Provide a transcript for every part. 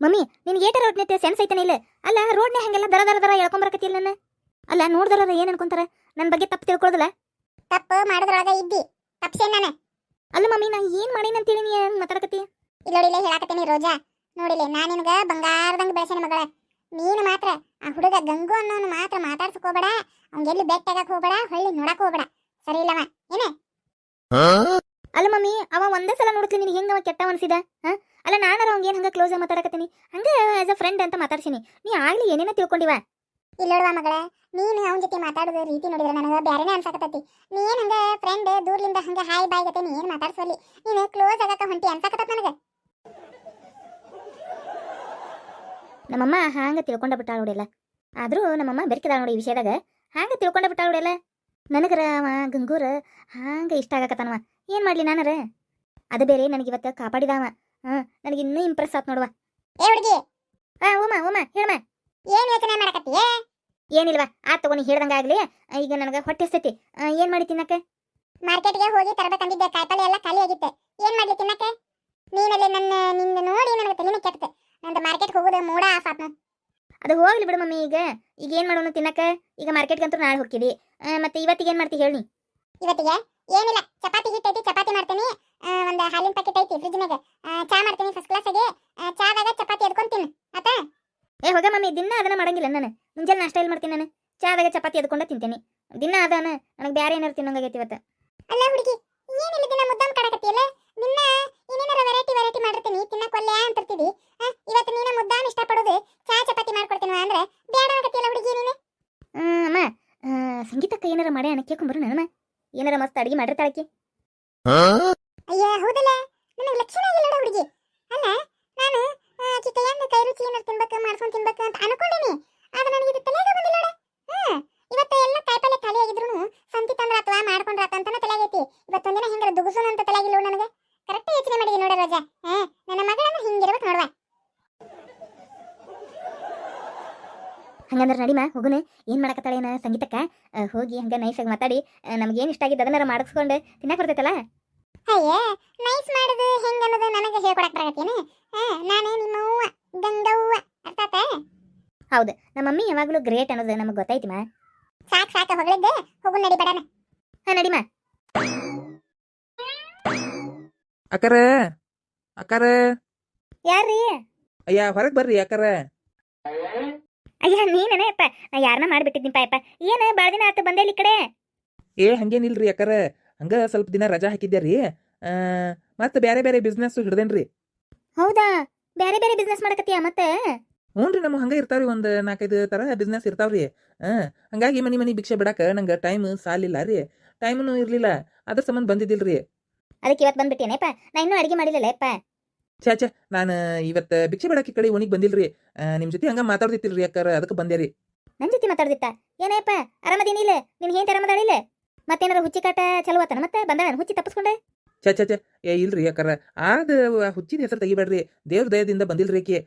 Mummy ನಿನ್ಗೆ ಏಟರ ಒಟ್ನೆ sense ಐತನ ಇಲ್ಲ? ಅಲ್ಲ ರೋಡ್ನೇ ಹಂಗೆಲ್ಲ ದರ ದರ ದರ ಎಳ್ಕೊಂಬರಕತ್ತಿಲ್ಲ ನನ್ನ. ಅಲ್ಲ ನೋಡ್ದರ ಏನ್ ಅನ್ಕೊಂತಾರ? ನನ್ನ ಬಗ್ಗೆ ತಪ್ಪು ತಿಳ್ಕೊಳ್ಳೋದಿಲ್ಲ. ತಪ್ಪು ಮಾಡಿದ್ರೊಳಗ ಇದ್ದಿ ತಪ್ಸೇನ್ ನಾನು. ಅಲ್ಲ ಮಮ್ಮಿ ನಾ ಏನ್ ಮಾಡೀನಿ ಅಂತೇಳಿ ನೀ ಹೆಂಗ್ ಮಾತಾಡಕತ್ತಿ? ಇಲ್ಲೋಡಿಲೆ ಹೇಳಾಕತ್ತೀನಿ ರೋಜಾ, ನೋಡಿಲೆ ನಾನು ನಿನಗ ಬಂಗಾರದಂಗ ಬೆಳೆಸೇನೆ ಮಗಳ. ನೀನು ಮಾತ್ರ ಆ ಹುಡುಗ ಗಂಗು ಅನ್ನೋನು ಮಾತ್ರ ಮಾತಾಡ್ಸಕ್ ಹೋಗ್ಬೇಡ, ಅವ್ಗೆಲ್ಲಿ ಬೆಟ್ ತೆಗಕ್ ಹೋಗ್ಬೇಡ, ಹೊಳ್ಳಿ ನೋಡಕ್ ಹೋಗ್ಬೇಡ, ಸರಿ ಇಲ್ಲವ ಏನೇ? ಅಲ್ಲ ಮಮ್ಮಿ ಅವ ಒಂದೇ ಸಲ ನೋಡಿದ್ಲಿ ನಿನಗೆ ಹೆಂಗ ಅವ ಕೆಟ್ಟ ಅನ್ಸಿದ? ಅಲ್ಲ ನಾನಾರ ಅವ್ಗೆ ಏನ್ ಹಂಗ ಕ್ಲೋಸ್ ಆಗಿ ಮಾತಾಡಕತ್ತೀನಿ, ಹಂಗ ಆಸ್ ಅ ಫ್ರೆಂಡ್ ಅಂತ ಮಾತಾಡ್ಸಿನಿ. ನೀ ಆಗ್ಲಿ ಏನೇನ ತಿಳ್ಕೊಂಡಿವ? ಇಲ್ಲೋಡುವ ಮಗಳ, ನೀನು ಅವನ ಜೊತೆ ಮಾತಾಡೋದು ರೀತಿ ನೋಡಿದ್ರೆ ನನಗೆ ಬ್ಯಾರೇನೆ ಅನ್ಸಾಕತ್ತೈತಿ. ನೀ ಏನ್ ಹಂಗ ಫ್ರೆಂಡ್ ದೂರ್ಲಿಂದ ಹಂಗ ಹಾಯ್ ಬಾಯ್ ಗತೆ ನೀ ಏನ್ ಮಾತಾಡ್ಸೋಲಿ, ನೀನು ಕ್ಲೋಸ್ ಆಗಕ ಹೊಂಟಿ ಅನ್ಸಾಕತ್ತ ನನಗೆ. ನಮ್ಮಮ್ಮ ಹಾಂಗ ತಿಳ್ಕೊಂಡ ಬಿಟ್ಟಾಳ ನೋಡಿಲ್ಲ. ಆದ್ರೂ ನಮ್ಮಮ್ಮ ಬೆರ್ಕಿದಾಳ ನೋಡಿ ಈ ವಿಷಯದಾಗ. ಹಾಂಗ ತಿಳ್ಕೊಂಡ ಬಿಟ್ಟಾಳ ನೋಡಿಲ್ಲ. ನನಗರ ಅವ ಗಂಗೂರ ಹಾಂಗ ಇಷ್ಟ ಆಗಕತ್ತಾನವ. ಏನ್ ಮಾಡ್ಲಿ ನಾನರ? ಅದು ಬೇರೆ ನನಗಿವತ್ತ ಕಾಪಾಡಿದವ. ನನಗೆ ಇನ್ನೂ ಇಂಪ್ರೆಸ್ ಆತ್ ನೋಡುವ. ಏ ಹುಡುಗಿ, ಉಮಾ ಹೇಳಮ್ಮ. ಏನ್ ಯೋಚನೆ ಮಾಡಕತ್ತಿ? ಏನಿಲ್ವಾ, ಆತ್ ತಗೋ, ನೀ ಹೇಳ್ದಂಗ ಆಗ್ಲಿ. ಈಗ ನನಗೆ ಹೊಟ್ಟೆ ಹಸ್ತೈತಿ, ಏನ್ ಮಾಡಿ ತಿನ್ನಕ್ಕೆ? ಮಾರ್ಕೆಟ್ಗೆ ಹೋಗಿ ತರಬೇಕಂದಿದ್ದೆ, ಕಾಯಿಪಲ್ಲೆ ಎಲ್ಲ ಖಾಲಿ ಆಗಿತ್ತೆ. ಏನ್ ಮಾಡ್ಲಿ ತಿನ್ನಕ್ಕೆ? ನೀನಲ್ಲಿ ನಿನ್ನ ನೋಡಿ ನನಗೆ ತಲೆನೇ ಕೆಟ್ಟತೆ. ನಂದು ಮಾರ್ಕೆಟ್ಗೆ ಹೋಗೋದು ಮೂಡ ಆಫ್ ಆತ್ನು. ಅದು ಹೋಗ್ಲಿ ಬಿಡು ಮಮ್ಮಿ. ಈಗ ಏನ್ ಮಾಡೋಣ ತಿನ್ನಕ್ಕ? ಈಗ ಮಾರ್ಕೆಟ್ಗಂತೂ ನಾಳೆ ಹೋಗ್ತೀವಿ. ಮತ್ತೆ ಇವತ್ತಿಗೆ ಏನ್ ಮಾಡ್ತಿ ಹೇಳಿ? ಇವತ್ತಿಗೆ ಏನಿಲ್ಲ, ಚಪಾತಿ ಹಿಟ್ಟೈತಿ, ಚಪಾತಿ ಮಾಡ್ತೀನಿ. ಒಂದು ಹಾಲಿನ ಪ್ಯಾಕೆಟ್ ಐತಿ ಫ್ರಿಜ್ನಾಗ. ಚಾ ಮಾಡ್ತೀನಿ ಫಸ್ಟ್ ಕ್ಲಾಸಾಗೆ. ಚಾದಾಗ ಚಪಾತಿ ಎದ್ಕೊಂತೀನಿ ಆತ. ಹೋಗ ಮಮ್ಮಿ, ದಿನ ಅದನ್ನ ಮಾಡಂಗಿಲ್ಲ ನಾನು. ಮುಂಜಾನೆ ನಾಷ್ಟ ಎಲ್ಲಿ ಮಾಡ್ತೀನಿ ನಾನು? ಚಾದಾಗ ಚಪಾತಿ ಎದ್ಕೊಂಡ ತಿಂತೇನೆ ದಿನ. ಅದಾನ ನನಗೆ ಬೇರೆ ಏನಾರು ತಿನ್ನಂಗಾಗೈತಿ ಇವತ್ತು. ಅಲ್ಲ ಹುಡುಗಿ, ಏನಿಲ್ಲ ದಿನ ಮುದ್ದಾಮ್ ಕಾಡಕತ್ತಿಯಲ್ಲ. ದಿನ ಏನೇನಾರ ವೆರೈಟಿ ಮಾಡಿರ್ತೀನಿ, ತಿನ್ನಕ್ ಒಲ್ಲೆ ಅಂತಿರ್ತೀವಿ. ಇವತ್ತು ನೀನು ಮುದ್ದಾಮ್ ಇಷ್ಟಪಡೋದು ಚಾ ಚಪಾತಿ ಮಾಡ್ಕೊಡ್ತೀನಿ ಅಂದ್ರೆ ಬೇಡ ಆಗತ್ತಿಯಲ್ಲ ಹುಡುಗಿ ನೀನು. ಅಮ್ಮ, ಸಂಗೀತಕ್ಕ ಏನಾರ ಮಾಡಿ ಅನ್ನ ಕೇಳ್ಕೊಂಬರು ನನ್ನ. ಏನಾರ ಮಸ್ತ್ ಅಡಿಗೆ ಮಾಡಿರ್ತಾಳಕಿ. ಅಯ್ಯ ಹೌದಲ್ಲ, ನನಗೆ ಲಕ್ಷಣ ಆಗಿಲ್ಲ ಹುಡುಗಿ. ಅಲ್ಲ ನಾನು ಚಿಕ್ಕಯ್ಯನ ಕೈ ರುಚಿ ಏನಾರು ತಿನ್ಬೇಕು, ಮಾಡ್ಕೊಂಡು ತಿನ್ಬೇಕು ಅಂತ ಅನ್ಕೊಂಡಿನಿ. ಆದ್ರೆ ನನಗೆ ಇದು ತಲೆಗೆ ಬಂದಿಲ್ಲ ನೋಡ. ಇವತ್ತು ಎಲ್ಲ ಕಾಯಿಪಲ್ಲೆ ಖಾಲಿ ಆಗಿದ್ರು ಸಂತಿ ತಂದ್ರ ಅಥವಾ ಮಾಡ್ಕೊಂಡ್ರ ಅಂತಾನೆ ತಲೆಗೈತಿ. ಇವತ್ತೊಂದಿನ ಹಿಂಗಾರ ದುಗುಸೋನು ಅಂತ ತಲೆಗಿಲ್ಲ ನನಗೆ. ಕರೆಕ್ಟ್ ಯೋಚನೆ ಮಾಡಿದಿ ನೋಡ ರೋಜಾ. ನನ್ನ ಮಗಳನ್ನ ಹಿಂಗಿರ್ಬೇಕು ನೋಡುವ. ಹಂಗಂದ್ರೆ ನಡಿಮ ಹೋಗುನೆ. ಏನ್ ಮಾಡಕತ್ತಾಳೇನ ಸಂಗೀತಕ್ಕ? ಹೋಗಿ ಹಂಗ ನೈಸಾಗಿ ಮಾತಾಡಿ ನಮ್ಗೇನು ಇಷ್ಟ ಆಗಿದ್ದು ಅದನ್ನಾರ ಮಾಡಿಸ್ಕೊಂಡು ತಿನ್ನಕ್ ಬರ್ತೈತಲ್ಲ. ಅಯ್ಯ ನೈಸ್ ಮಾಡೋದು ಹೆಂಗ ಅನ್ನೋದು ನನಗೆ ಹೇಳ್ಕೊಡಕ್ ಬರಕತ್ತೇನೆ. ನಾನು ನಿಮ್ಮವ್ವ ಗಂಗವ್ವ, ಅರ್ಥ ಆತ? ಹೌದು, ನಮ್ಮ ಮಮ್ಮಿ ಯಾವಾಗಲೂ ಗ್ರೇಟ್ ಅನ್ನೋದು ನಮಗೆ ಗೊತ್ತೈತಿ ಮಾ. ಸಾಕು ಹೊಗಳಿದ್ದೆ, ಹೋಗು ನಡಿ ಬಡನ. ನಡಿಮ. ಅಕ್ಕರ ಅಕ್ಕರ, ಯಾರ್ರೀ? ಅಯ್ಯ ಹೊರಗೆ ಬರ್ರಿ ಅಕ್ಕರ. ಅಯ್ಯ ನೀನೇನಪ್ಪ, ನಾ ಯಾರನ್ನ ಮಾಡಿಬಿಟ್ಟಿದ್ನಿಪ್ಪ. ಅಪ್ಪ ಏನು ಭಾಳ ದಿನ ಆತು ಬಂದೇ ಈ ಕಡೆ? ಹಂಗೇನಿಲ್ರಿ ಅಕ್ಕರ, ಹಂಗ ಸ್ವಲ್ಪ ದಿನ ರಜಾ ಹಾಕಿದ್ದೆ ರೀ. ಮತ್ತೆ ಬೇರೆ ಬಿಸ್ನೆಸ್ ಹಿಡ್ದೇನ್ರಿ. ಹೌದಾ, ಬೇರೆ ಬಿಸ್ನೆಸ್ ಮಾಡಕತ್ತೀಯ ಮತ್ತೆ? ಹ್ಞೂ ರೀ, ನಮ್ಮ ಹಂಗೆ ಇರ್ತಾವ್ರಿ, ಒಂದು 4-5 ಥರ ಬಿಸ್ನೆಸ್ ಇರ್ತಾವ್ರಿ. ಹಂಗಾಗಿ ಮನಿ ಭಿಕ್ಷೆ ಬಿಡಾಕ ನಂಗೆ ಟೈಮ್ ಸಾಲಿಲ್ಲ ರೀ, ಟೈಮ್ನು ಇರಲಿಲ್ಲ. ಅದ್ರ ಸಂಬಂಧ ಬಂದಿದ್ದಿಲ್ರಿ. ಅದಕ್ಕೆ ಇವತ್ತು ಬಂದ್ಬಿಟ್ಟೇನೆಪ್ಪ? ನಾ ಇನ್ನೂ ಅಡಿಗೆ ಮಾಡಿಲ್ಲಲ್ಲ ಅಪ್ಪ. ಛೇ ನಾನು ಇವತ್ತು ಭಿಕ್ಷೆ ಬಿಡಾಕಿ ಕಡೆ ಒಣಿಗೆ ಬಂದಿಲ್ರಿ. ನಿಮ್ಮ ಜೊತೆ ಹಂಗ ಮಾತಾಡ್ದಿತ್ತಿಲ್ರಿ ಅಕ್ಕರ, ಅದಕ್ಕೆ ಬಂದೆ ರೀ. ನನ್ನ ಜೊತೆ ಮಾತಾಡ್ದಿತ್ತ? ಏನಪ್ಪ ಆರಾಮದೇನಿಲ್ಲ? ನಿನ್ ಏನ್ ಆರಾಮದಾಳಿಲ್ಲ? ಮತ್ತೇನಾರ ಹುಚ್ಚಿ ಕಾಟ ಚಲೋ ಆತನ ಮತ್ತೆ? ಬಂದ ಹುಚ್ಚಿ ತಪ್ಪಿಸ್ಕೊಂಡೆ? ಛೇ ಇಲ್ರಿ ಅಕ್ಕರ, ಹುಚ್ಚಿದ ಹೆಸರು ತೆಗಿಬೇಡ್ರಿ. ದೇವ್ರ ದಯದಿಂದ ಬಂದಿಲ್ರಿ ಆಕಿ.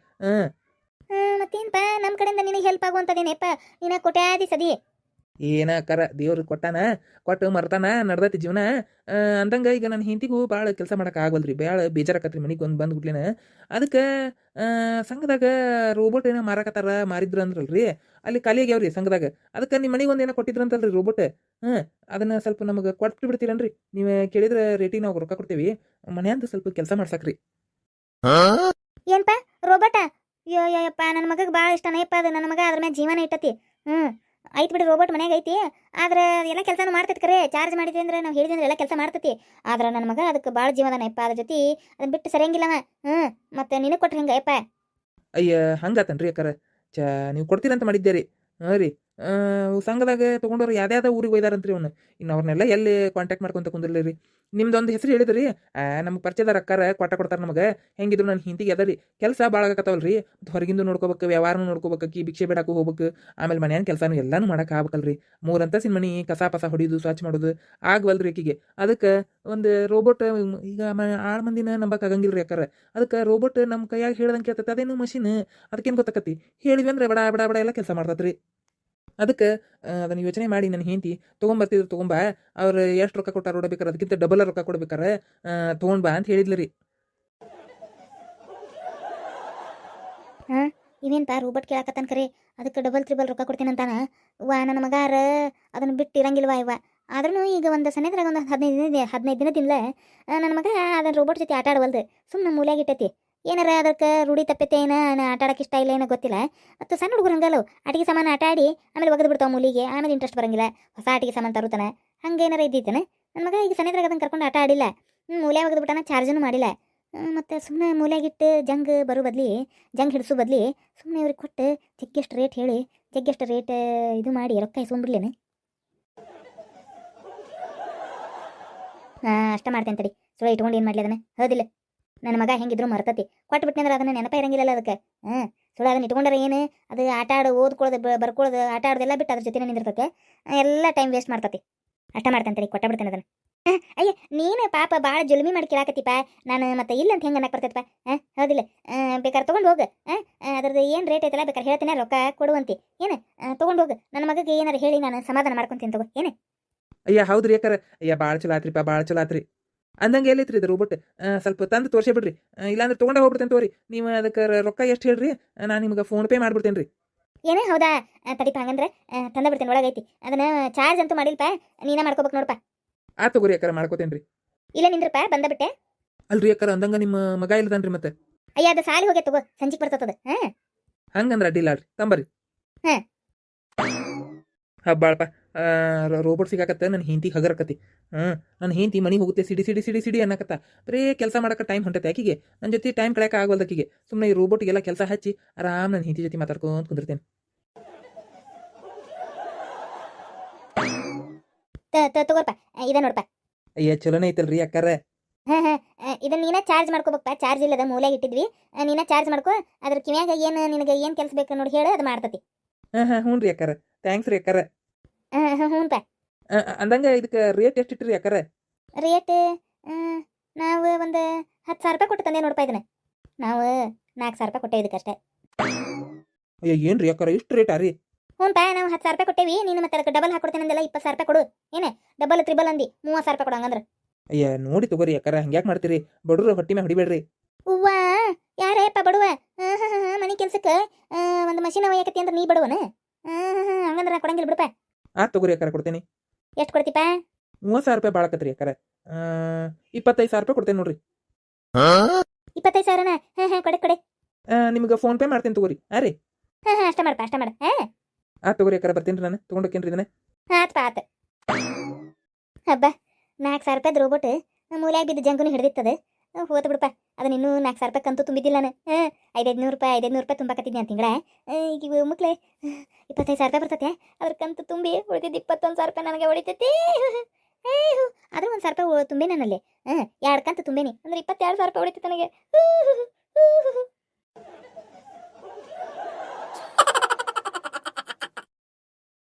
ಮತ್ತೇನಪ್ಪ, ನಮ್ಮ ಕಡೆಯಿಂದ ನಿನಗೆ ಹೆಲ್ಪ್ ಆಗುವಂಥದ್ದೇನಪ್ಪ? ನೀನ ಕೊಟ್ಯಾದಿ ಸದಿ. ಏನ ಅಕ್ಕರ, ದೇವ್ರು ಕೊಟ್ಟು ಮರ್ತಾನ, ನಡ್ದೈತಿ ಜೀವನ. ಅಂದಂಗ ಈಗ ನನ್ನ ಹೆಂಡತಿಗೂ ಭಾಳ ಕೆಲಸ ಮಾಡಕ್ಕೆ ಆಗವಲ್ರಿ, ಭಾಳ ಬೇಜಾರಾಕತ್ರಿ ಮನಿಗೆ ಬಂದ್ಬಿಟ್ಲೇನ. ಅದಕ್ಕೆ ಸಂಘದಾಗ ರೋಬೋಟ್ ಏನೋ ಮಾರಿದ್ರು ಅಂದ್ರಲ್ರಿ, ಅಲ್ಲಿ ಖಾಲಿ ಆಗ್ಯಾವ್ರಿ ಸಂಘದಾಗ. ಅದಕ್ಕೆ ನಿಮ್ಮ ಮನೆಗೆ ಒಂದೇನೋ ಕೊಟ್ಟಿದ್ರಂತಲ್ರಿ ರೋಬೋಟ್. ಅದನ್ನ ಸ್ವಲ್ಪ ನಮಗೆ ಕೊಟ್ಟು ಬಿಡ್ತೀರನ್ರಿ? ನೀವು ಕೇಳಿದ್ರೆ ರೇಟಿಗೆ ನಾವು ರೊಕ್ಕ ಕೊಡ್ತೀವಿ. ಮನೆಯಂತ ಸ್ವಲ್ಪ ಕೆಲಸ ಮಾಡ್ಸಕ್ರಿ. ಏನ್ಪ ರೋಬೋಟ? ಯಪ್ಪ, ನನ್ನ ಮಗಗೆ ಭಾಳ ಇಷ್ಟನೇಪ್ಪ ಅದು. ನನ್ನ ಮಗ ಅದ್ರ ಮೇಲೆ ಜೀವನ ಇಟ್ಟತಿ. ಐತಿ ಬಿಡಿ, ರೋಬೋಟ್ ಮನ್ಯಾಗ ಐತಿ. ಆದ್ರೆ ಎಲ್ಲ ಕೆಲಸನೂ ಮಾಡ್ತೈತಿ. ಕರೆ ಚಾರ್ಜ್ ಮಾಡಿದ್ವಿ ಅಂದ್ರೆ ನಾವು ಹೇಳಿದ್ರೆ ಎಲ್ಲ ಕೆಲಸ ಮಾಡ್ತೈತಿ. ಆದ್ರೆ ನನ್ನ ಮಗ ಅದಕ್ಕೆ ಭಾಳ ಜೀವನಪ್ಪ. ಅದ್ರ ಜೊತೆ ಅದನ್ನ ಬಿಟ್ಟು ಸರಿಯಂಗಿಲ್ಲವ. ಮತ್ತೆ ನಿನಗೆ ಕೊಟ್ರೆ ಹೆಂಗ ಯಪ್ಪ? ಅಯ್ಯ ಹಂಗಾತನ್ರಿ ಅಕ್ಕರ, ನೀವು ಕೊಡ್ತೀರಂತ ಮಾಡಿದ್ದೆ ರೀ. ರೀ ಸಂಘದಾಗ ತೊಗೊಂಡವ್ರು ಯಾವ್ದಾವ ಊರಿಗೆ ಒಯ್ದಾರಂತ್ರಿ ಅವ್ನು. ಇನ್ನು ಅವ್ರನ್ನೆಲ್ಲ ಎಲ್ಲಿ ಕಾಂಟ್ಯಾಕ್ಟ್ ಮಾಡ್ಕೊಂತ ಕುಂದಿರ್ಲಿ ರೀ. ನಿಮ್ದೊಂದು ಹೆಸರು ಹೇಳಿದ್ರಿ, ನಮ್ಗೆ ಪರಿಚಯದಾರ ಅಕ್ಕಾರ ಕೊಡ್ತಾರೆ ನಮಗೆ. ಹೆಂಗಿದ್ರು ನನ್ನ ಹಿಂತಿಗೆ ಅದ ರೀ, ಕೆಲಸ ಭಾಳ ಆಗತ್ತವಲ್ರಿ. ಮತ್ತು ಹೊರಗಿಂದು ನೋಡ್ಕೋಬೇಕು, ವ್ಯವಹಾರನೂ ನೋಡ್ಕೋಬೇಕು, ಭಿಕ್ಷೆ ಬೇಡಕ್ಕೂ ಹೋಗ್ಬೇಕು, ಆಮೇಲೆ ಮನೆಯನ್ ಕೆಲಸನೂ ಎಲ್ಲನೂ ಮಾಡಕ್ಕೆ ಆಗ್ಬೇಕಲ್ರಿ. 3 ಅಂತಸ್ತಿನ ಮನೆ ಕಸ ಹೊಡಿಯೋದು ಸ್ವಚ್ಛ ಮಾಡೋದು ಆಗ್ವಲ್ರಿ ಆಕಿಗೆ. ಅದಕ್ಕೆ ಒಂದು ರೋಬೋಟ್, ಈಗ 6 ಮಂದಿನ ನಂಬಕ್ಕೆ ಆಗಂಗಿಲ್ರಿ ಅಕ್ಕಾರ. ಅದಕ್ಕೆ ರೋಬೋಟ್ ನಮ್ಮ ಕೈಯಾಗ ಹೇಳ್ದಂಗೆ ಕೇಳ್ತೈತೆ. ಅದೇನು ಮಷಿನ್, ಅದಕ್ಕೇನು ಗೊತ್ತಾಕತಿ? ಹೇಳಿದ್ವಿ ಅಂದ್ರೆ ಬಡ ಬಡ ಬಡ ಎಲ್ಲ ಕೆಲಸ ಮಾಡ್ತತ್ರಿ. ಅದಕ್ಕೆ ಅದನ್ನು ಯೋಚನೆ ಮಾಡಿ ನನ್ನ ಹೆಂಡತಿ ತೊಗೊಂಬರ್ತಿದ್ರು, ತೊಗೊಂಬ, ಅವ್ರು ಎಷ್ಟು ರೊಕ್ಕ ಕೊಟ್ಟಾರ ನೋಡ್ಬೇಕಾರೆ ಅದಕ್ಕಿಂತ ಡಬಲ್ ರೊಕ್ಕ ಕೊಡ್ಬೇಕಾರೆ ತೊಗೊಂಡ್ಬಾ ಅಂತ ಹೇಳಿದ್ಲು ರೀ. ಹಾಂ ಇವೇನ್ಪಾ ರೋಬೋಟ್ ಕೇಳಾಕತ್ತಾನ ಖರೆ ಅದಕ್ಕೆ ಡಬಲ್ ತ್ರಿಬಲ್ ರೊಕ್ಕ ಕೊಡ್ತೀನಂತಾನ ವಾ ನನ್ನ ಮಗಾರ ಅದನ್ನು ಬಿಟ್ಟು ಇರಂಗಿಲ್ವಾ ಇವ ಆದ್ರೂ ಈಗ ಒಂದು ಸನೇದ್ರಾಗ ಒಂದು 15 ದಿನದಿಂದಲೇ ನನ್ನ ಮಗ ಅದನ್ನ ರೋಬೋಟ್ ಜೊತೆ ಆಟ ಆಡವಲ್ದು ಸುಮ್ಮನೆ ಮೂಲ್ಯಾಗ ಇಟ್ಟೈತಿ ಏನಾರ ಅದಕ್ಕೆ ರೂಢಿ ತಪ್ಪೈತೆ ಏನೋ ಆಟ ಆಡಕ್ಕೆ ಇಷ್ಟ ಇಲ್ಲ ಏನೋ ಗೊತ್ತಿಲ್ಲ ಮತ್ತು ಸಣ್ಣ ಹುಡುಗರು ಹಂಗಲ್ಲ ಅಡಿಗೆ ಸಾಮಾನು ಆಟ ಆಡಿ ಆಮೇಲೆ ಒಗೆದು ಬಿಡ್ತಾವ ಮೂಲಿಗೆ ಆಮೇಲೆ ಇಂಟ್ರೆಸ್ಟ್ ಬರಂಗಿಲ್ಲ ಹೊಸ ಅಡಿಗೆ ಸಾಮಾನು ತರುತ್ತಾನೆ ಹಂಗೇನಾರ ಇದ್ದಿತ್ತಾನೆ ನನ್ನ ಮಗ ಈಗ ಸನೇದ್ರಾಗ ಅದನ್ನು ಕರ್ಕೊಂಡು ಆಟ ಆಡಿಲ್ಲ ಮೂಲ್ಯಾಗ ಒಗೆದು ಬಿಟ್ಟಾನ ಚಾರ್ಜನ್ನು ಮಾಡಿಲ್ಲ ಮತ್ತು ಸುಮ್ಮನೆ ಮೂಲ್ಯಾಗಿಟ್ಟು ಜಂಗ್ ಬರೋ ಬದ್ಲಿ ಜಂಗ್ ಹಿಡಿಸೋ ಬದ್ಲಿ ಸುಮ್ಮನೆ ಇವ್ರಿಗೆ ಕೊಟ್ಟು ಜಗ್ಗೆಷ್ಟು ರೇಟ್ ಹೇಳಿ ಜಗ್ಗೆಷ್ಟು ರೇಟ್ ಇದು ಮಾಡಿ ರೊಕ್ಕ ಇಸ್ಕೊಂಡ್ಬಿಡ್ಲೇನೆ ಹಾಂ ಅಷ್ಟ ಮಾಡ್ತೇನೆ ತಡಿ ಸುಳ್ಳು ಇಟ್ಕೊಂಡು ಏನು ಮಾಡ್ಲಿ ಅದನ್ನ ಹೌದಿಲ್ಲ ನನ್ನ ಮಗ ಹೆಂಗಿದ್ರು ಮರ್ತತಿ ಕೊಟ್ಟು ಬಿಟ್ನಂದ್ರೆ ಅದನ್ನ ನೆನಪ ಇರಂಗಿಲ್ಲಲ್ಲ ಅದಕ್ಕೆ ಸುಳ್ಳು ಅದನ್ನ ಇಟ್ಕೊಂಡ್ರೆ ಏನು ಅದು ಆಟ ಆಡು ಓದ್ಕೊಳ್ಳೋದು ಬರ್ಕೊಳ್ಳೋದು ಆಟ ಆಡೋದೆಲ್ಲ ಬಿಟ್ಟು ಅದ್ರ ಜೊತೆ ನಿಂದಿರ್ತತೆ ಎಲ್ಲ ಟೈಮ್ ವೇಸ್ಟ್ ಮಾಡ್ತತಿ ಅಷ್ಟ ಮಾಡ್ತೇನೆ ತಡಿ ಕೊಟ್ಟ ಬಿಡ್ತೇನೆ ಅದನ್ನು ಅಯ್ಯ ನೀನು ಪಾಪ ಭಾಳ ಜುಲ್ಮಿ ಮಾಡಿ ಕೇಳಾಕತ್ತಿಪ್ಪ ನಾನು ಮತ್ತೆ ಇಲ್ಲ ಅಂತ ಹೆಂಗೆ ಅನ್ನಕ್ಕೆ ಬರ್ತೈತಪ್ಪ ಹೌದಿಲ್ಲ ಬೇಕಾದ್ರೆ ತೊಗೊಂಡು ಹೋಗು ಅದ್ರದ್ದು ಏನು ರೇಟ್ ಐತಲ್ಲ ಬೇಕಾದ್ರೆ ಹೇಳ್ತೀನಿ ರೊಕ್ಕ ಕೊಡುವಂತೆ ಏನು ತೊಗೊಂಡು ಹೋಗು ನನ್ನ ಮಗಗೆ ಏನಾರು ಹೇಳಿ ನಾನು ಸಮಾಧಾನ ಮಾಡ್ಕೊತೀನಿ ತಗೋ ಏನು ಅಯ್ಯ ಹೌದ್ರಿ ಯಾಕಾರ ಅಯ್ಯ ಭಾಳ ಚಲೋ ಆತ್ರಿಪ್ಪ ಭಾಳ ಚಲೋ ಆತ್ರಿ ಅಂದಂಗೆ ಎಲ್ಲೈತ್ರಿ ಇದು ರೋಬೋಟ್ ಸ್ವಲ್ಪ ತಂದು ತೋರ್ಸೇ ಬಿಡ್ರಿ ಇಲ್ಲಾಂದ್ರೆ ತೊಗೊಂಡೇ ಹೋಗ್ಬಿಡ್ತೇನೆ ತೋರಿ ನೀವು ಅದಕ್ಕೆ ರೊಕ್ಕ ಎಷ್ಟು ಹೇಳ್ರಿ ನಾನು ನಿಮ್ಗೆ ಫೋನ್ ಪೇ ಮಾಡ್ಬಿಡ್ತೇನೆ ರೀ ಏನೇ ಹೌದಾ ತಡಿಪ ಹಂಗಂದ್ರೆ ತಂದ ಬಿಡ್ತೇನೆ ಒಳಗೈತಿ ಅದನ್ನ ಚಾರ್ಜ್ ಅಂತೂ ಮಾಡಿಲ್ಪ ನೀನೇ ಮಾಡ್ಕೋಬೇಕು ನೋಡಪ್ಪ ಆ ತಗೋರಿ ಯಾಕಾರ ಮಾಡ್ಕೋತೇನೆ ರೀ ಇಲ್ಲ ನಿಂದ್ರಪ್ಪ ಬಂದಬಿಟ್ಟೆ ಅಲ್ರಿ ಯಾಕಾರ ಅಂದಂಗ ನಿಮ್ಮ ಮಗ ಇಲ್ಲದನ್ರಿ ಮತ್ತೆ ಅಯ್ಯ ಅದು ಸಾಲಿ ಹೋಗಿ ತಗೋ ಸಂಜಿಗೆ ಬರ್ತದ ಹಂಗಂದ್ರೆ ಅಡ್ಡಿಲ್ಲ ಅಲ್ರಿ ತಂಬರಿ ಹಾಂ ಹಬ್ಬಾಳಪ್ಪ ರೋಬೋಟ್ ಸಿಗಾಕತ್ತ ನನ್ನ ಹೆಂಡತಿ ಹಗರಕತಿ ನನ್ನ ಹೆಂಡತಿ ಮನೆಗೆ ಹೋಗುತ್ತೆ ಸಿಡಿ ಅನ್ನಕತ್ತ ಬರೀ ಕೆಲಸ ಮಾಡಕ್ಕೆ ಟೈಮ್ ಹೊಂಟೈತೆ ಆಕಿಗೆ ನನ್ನ ಜೊತೆ ಟೈಮ್ ಕಳೆಯಕ್ಕೆ ಆಗವಲ್ದಕ್ಕಿಗೆ ಸುಮ್ಮನೆ ಈ ರೋಬೋಟ್ಗೆಲ್ಲ ಕೆಲಸ ಹಚ್ಚಿ ಆರಾಮ್ ನನ್ನ ಹೆಂಡತಿ ಜೊತೆ ಮಾತಾಡ್ಕೊಂತ ಕುಂದಿರ್ತೇನೆ ತಗೋರ್ಪ ಇದ ನೋಡಪ್ಪ ಅಯ್ಯ ಚಲೋನೇ ಐತಲ್ರಿ ಯಾಕಾರ ಇದನ್ನ ನೀನ ಚಾರ್ಜ್ ಮಾಡ್ಕೋಬೇಕಪ್ಪ ಚಾರ್ಜ್ ಇಲ್ಲದ ಮೂಲೆಗೆ ಇಟ್ಟಿದ್ವಿ ನೀನ ಚಾರ್ಜ್ ಮಾಡ್ಕೋ ಅದ್ರ ಕಿವ್ಯಾಗ ಏನು ನಿನಗೆ ಏನು ಕೆಲಸ ಬೇಕು ನೋಡಿ ಹೇಳು ಅದು ಮಾಡ್ತತಿ ಹ್ಞೂ ರೀ ಯಾಕಾರ ಥ್ಯಾಂಕ್ಸ್ ರೀ ಯಾಕಾರ ಹ್ಞೂನ್ಪ ಅಂದಂಗ ಇದಕ್ಕೆ ರೇಟ್ ಎಷ್ಟು ಇಟ್ರಿ ಯಾಕಾರ ರೇಟ್ ನಾವು ಒಂದು 10,000 ರೂಪಾಯಿ ಕೊಟ್ಟು ತಂದೆ ನೋಡಪ್ಪ ಇದನ್ನ ನಾವು 4,000 ರೂಪಾಯಿ ಕೊಟ್ಟೇವೆ ಇದಕ್ಕಷ್ಟೇ ಅಯ್ಯ ಏನು ರೀ ಯಾಕಾರ ಇಷ್ಟು ರೇಟಾ ರೀ ಹ್ಞೂನ್ಪ ನಾವು 10,000 ರೂಪಾಯಿ ಕೊಟ್ಟೇವಿ ನೀನು ಮತ್ತೆ ಅದಕ್ಕೆ ಡಬಲ್ ಹಾಕೊಡ್ತೇನೆ ಅಂದೆಲ್ಲ 20,000 ರೂಪಾಯಿ ಕೊಡು ಏನೇ ಡಬಲ್ ತ್ರಿಬಲ್ ಅಂದಿ 30,000 ರೂಪಾಯಿ ಕೊಡು ಹಂಗಂದ್ರೆ ಅಯ್ಯ ನೋಡಿ ತಗೋರಿ ಯಾಕಾರ ಹಂಗ್ಯಾಕೆ ಮಾಡ್ತೀರಿ ಬಡ್ರು ಹೊಟ್ಟಿ ಮ್ಯಾಗ ಹೊಡಿಬೇಡ್ರಿ ಹೂವಾ ಯಾರೇಪ್ಪ ಬಡವ ಮನೆ ಕೆಲ್ಸಕ್ಕೆ ಒಂದು ಮಷೀನ್ ಒಯ್ಯಕತ್ತಿ ಅಂದ್ರೆ ನೀ ಬಡವನ ಹಂಗಂದ್ರೆ ನಾ ಕೊಡಂಗಿಲ್ಲ ಬಿಡಪ್ಪ ಆ ತಗೋರಿ ಯಾಕಾರ ಕೊಡ್ತೇನೆ ಎಷ್ಟು ಕೊಡ್ತೀಪ 30,000 ರೂಪಾಯಿ ಬಾಳಕತ್ರಿ ಯಾಕಾರ 25,000 ರೂಪಾಯಿ ಕೊಡ್ತೇನೆ ನೋಡ್ರಿ 25,000ನ ಹಾಂ ಕೊಡೆ ನಿಮ್ಗೆ ಫೋನ್ ಪೇ ಮಾಡ್ತೇನೆ ತಗೋರಿ ರೀ ಹಾಂ ಅಷ್ಟ ಮಾಡಪ್ಪ ಅಷ್ಟ ಮಾಡ ಆ ತಗೋರಿ ಯಾಕಾರ ಬರ್ತೇನೆ ರೀ ನಾನು ತೊಗೊಂಡೋಕೇನ್ರಿ ಇದನ್ನ ಆತ್ಪ ಆತ ಹಬ್ಬ 4,000 ರೂಪಾಯಿದ ರೋಬೋಟ್ ಮೂಲ್ಯಾಗ ಬಿದ್ದು ಜಂಗುನು ಹಿಡಿದಿತ್ತದ ಹೋತ ಬಿಡಪ್ಪ ಅದನ್ನ ಇನ್ನೂ 4,000 ರೂಪಾಯಿ ಕಂತು ತುಂಬಿದ್ದಿಲ್ಲ ನಾನು 500 ರೂಪಾಯಿ ತುಂಬಾಕತ್ತಿದ್ದೆ ಅಂತ ತಿಂಗಳ ಈಗ ಮಕ್ಳೆ 25,000 ರೂಪಾಯಿ ಬರ್ತತೆ ಅದ್ರ ಕಂತು ತುಂಬಿ ಉಳಿದಿದ್ದು 21,000 ರೂಪಾಯಿ ನನಗೆ ಹೊಡಿತೈತಿ ಆದ್ರೂ 1,000 ರೂಪಾಯಿ ತುಂಬಿ ನನ್ನಲ್ಲಿ 2 ಕಂತು ತುಂಬೇನಿ ಅಂದ್ರೆ 22,000 ರೂಪಾಯಿ ಹೊಡಿತೈತೆ ನನಗೆ